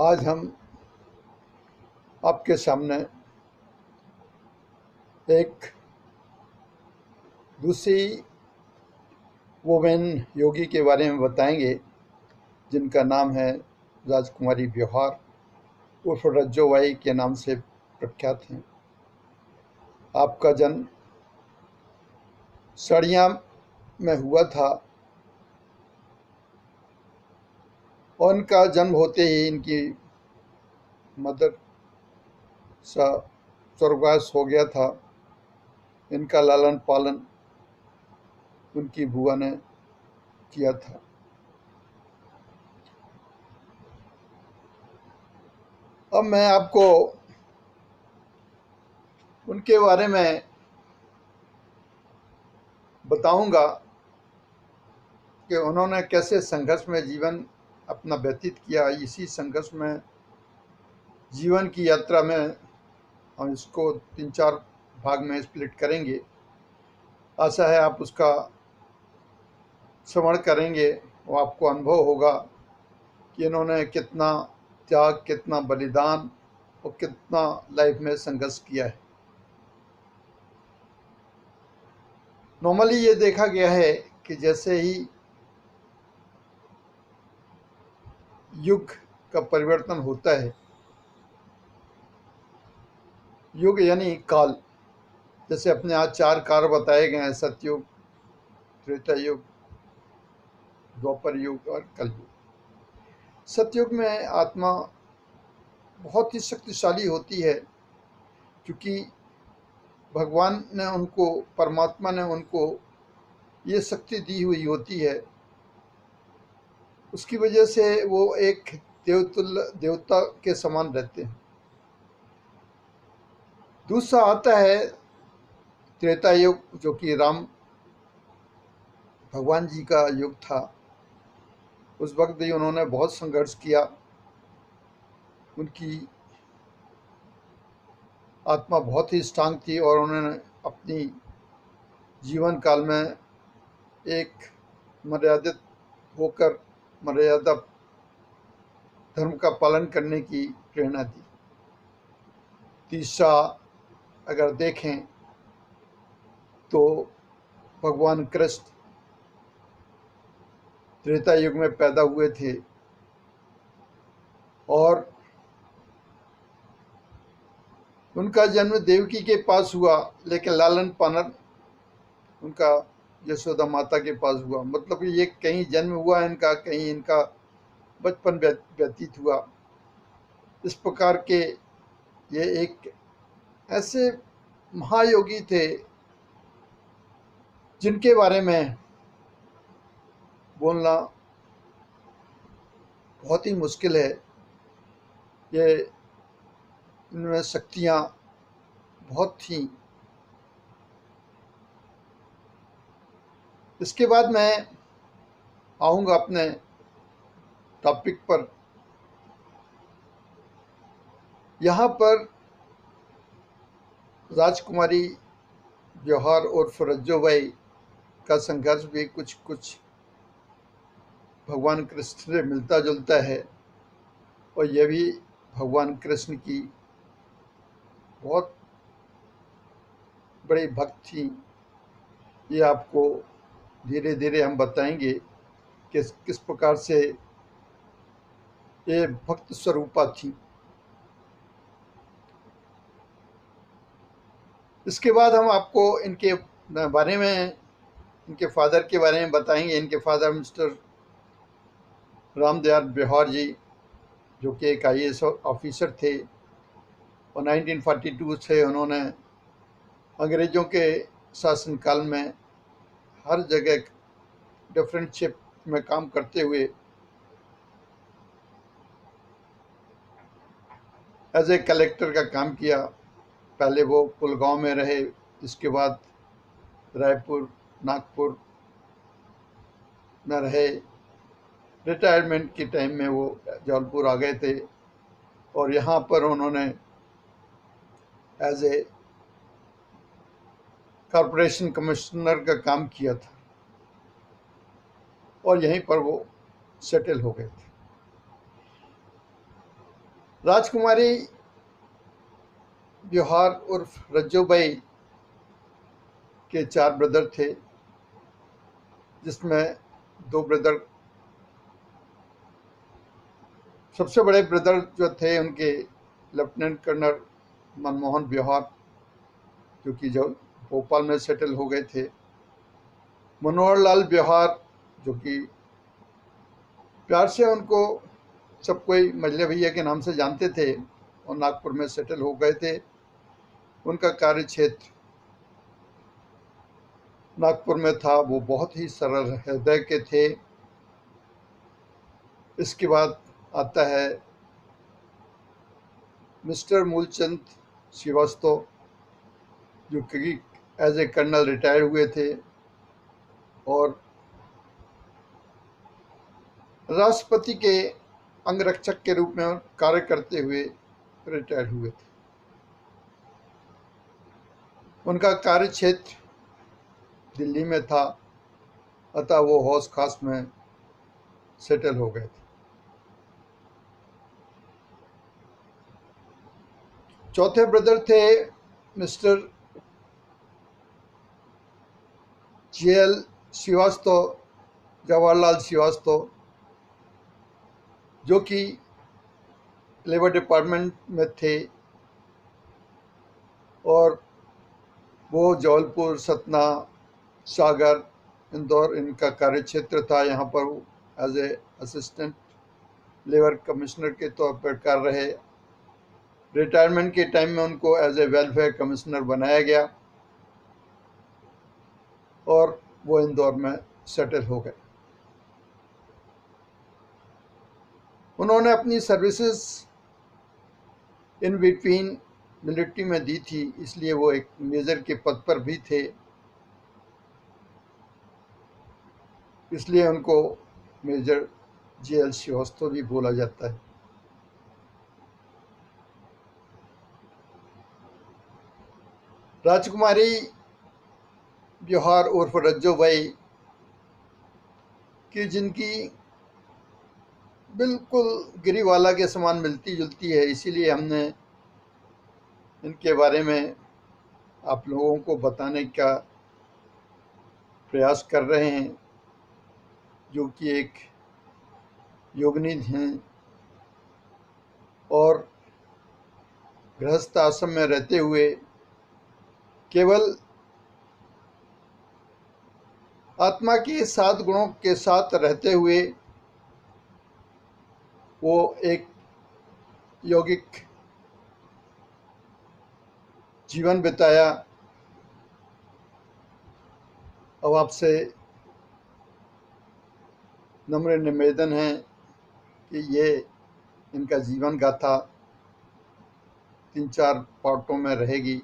आज हम आपके सामने एक दूसरी वोमेन योगी के बारे में बताएंगे जिनका नाम है राजकुमारी ब्योहार उर्फ रज्जोबाई के नाम से प्रख्यात हैं। आपका जन्म सड़िया में हुआ था और इनका जन्म होते ही इनकी मदर सा स्वर्गवास हो गया था। इनका लालन पालन उनकी बुआ ने किया था। अब मैं आपको उनके बारे में बताऊंगा कि उन्होंने कैसे संघर्ष में जीवन अपना व्यतीत किया। इसी संघर्ष में जीवन की यात्रा में हम इसको 3-4 भाग में स्प्लिट करेंगे। आशा है आप उसका श्रवण करेंगे और आपको अनुभव होगा कि इन्होंने कितना त्याग, कितना बलिदान और कितना लाइफ में संघर्ष किया है। नॉर्मली ये देखा गया है कि जैसे ही युग का परिवर्तन होता है, युग यानी काल, जैसे अपने आज 4 काल बताए गए हैं: सतयुग, त्रेता युग, द्वापर युग और कलयुग। सतयुग में आत्मा बहुत ही शक्तिशाली होती है क्योंकि भगवान ने उनको, परमात्मा ने उनको ये शक्ति दी हुई होती है। उसकी वजह से वो एक देवतुल्य, देवता के समान रहते हैं। दूसरा आता है त्रेता युग, जो कि राम भगवान जी का युग था। उस वक्त भी उन्होंने बहुत संघर्ष किया। उनकी आत्मा बहुत ही स्ट्रांग थी और उन्होंने अपनी जीवन काल में एक मर्यादित होकर मर्यादा धर्म का पालन करने की प्रेरणा दी। तीसरा अगर देखें तो भगवान कृष्ण त्रेता युग में पैदा हुए थे और उनका जन्म देवकी के पास हुआ, लेकिन लालन पालन उनका यशोदा माता के पास हुआ। मतलब ये कहीं जन्म हुआ इनका, कहीं इनका बचपन व्यतीत हुआ। इस प्रकार के ये एक ऐसे महायोगी थे जिनके बारे में बोलना बहुत ही मुश्किल है। ये इनमें शक्तियाँ बहुत थीं। इसके बाद मैं आऊँगा अपने टॉपिक पर। यहाँ पर राजकुमारी ब्योहार उर्फ रज्जोबाई का संघर्ष भी कुछ कुछ भगवान कृष्ण से मिलता जुलता है और यह भी भगवान कृष्ण की बहुत बड़ी भक्त थी। ये आपको धीरे धीरे हम बताएंगे कि किस प्रकार से ये भक्त स्वरूपा थी। इसके बाद हम आपको इनके बारे में, इनके फादर के बारे में बताएंगे। इनके फादर मिस्टर रामदयाल ब्योहार जी, जो कि एक IAS ऑफिसर थे और 1942 से उन्होंने अंग्रेज़ों के शासनकाल में हर जगह डिफरेंट शिप में काम करते हुए एज ए कलेक्टर का काम किया। पहले वो पुलगांव में रहे, इसके बाद रायपुर, नागपुर में रहे। रिटायरमेंट के टाइम में वो जौनपुर आ गए थे और यहाँ पर उन्होंने एज ए कॉरपोरेशन कमिश्नर का काम किया था और यहीं पर वो सेटल हो गए थे। राजकुमारी ब्योहार उर्फ रज्जोबाई के 4 ब्रदर थे, जिसमें 2 ब्रदर, सबसे बड़े ब्रदर जो थे उनके लेफ्टिनेंट कर्नल मनमोहन ब्योहार, जो कि भोपाल में सेटल हो गए थे। मनोहर लाल ब्योहार, जो कि प्यार से उनको सब कोई मजले भैया के नाम से जानते थे और नागपुर में सेटल हो गए थे। उनका कार्य क्षेत्र नागपुर में था। वो बहुत ही सरल हृदय के थे। इसके बाद आता है मिस्टर मूलचंद श्रीवास्तव, जो कि एज ए कर्नल रिटायर हुए थे और राष्ट्रपति के अंगरक्षक के रूप में कार्य करते हुए रिटायर हुए थे। उनका कार्य क्षेत्र दिल्ली में था, अतः वो हौस खास में सेटल हो गए थे। चौथे ब्रदर थे मिस्टर JL श्रीवास्तव, जवाहरलाल श्रीवास्तव, जो कि लेबर डिपार्टमेंट में थे और वो जबलपुर, सतना, सागर, इंदौर इनका कार्य क्षेत्र था। यहाँ पर as a assistant labour commissioner के तौर पर कार्य रहे। रिटायरमेंट के टाइम में उनको एज ए वेलफेयर कमिश्नर बनाया गया और वो इंदौर में सेटल हो गए। उन्होंने अपनी सर्विसेज इन बिटवीन मिलिट्री में दी थी, इसलिए वो एक मेजर के पद पर भी थे, इसलिए उनको मेजर JL श्रीवास्तव भी बोला जाता है। राजकुमारी ब्योहार उर्फ रज्जोबाई की जिनकी बिल्कुल गिरीवाला के समान मिलती जुलती है, इसीलिए हमने इनके बारे में आप लोगों को बताने का प्रयास कर रहे हैं, जो कि एक योगिनी हैं और गृहस्थ आश्रम में रहते हुए केवल आत्मा के 7 गुणों के साथ रहते हुए वो एक यौगिक जीवन बिताया। अब आपसे नम्र निवेदन है कि ये इनका जीवन गाथा 3-4 पार्टों में रहेगी।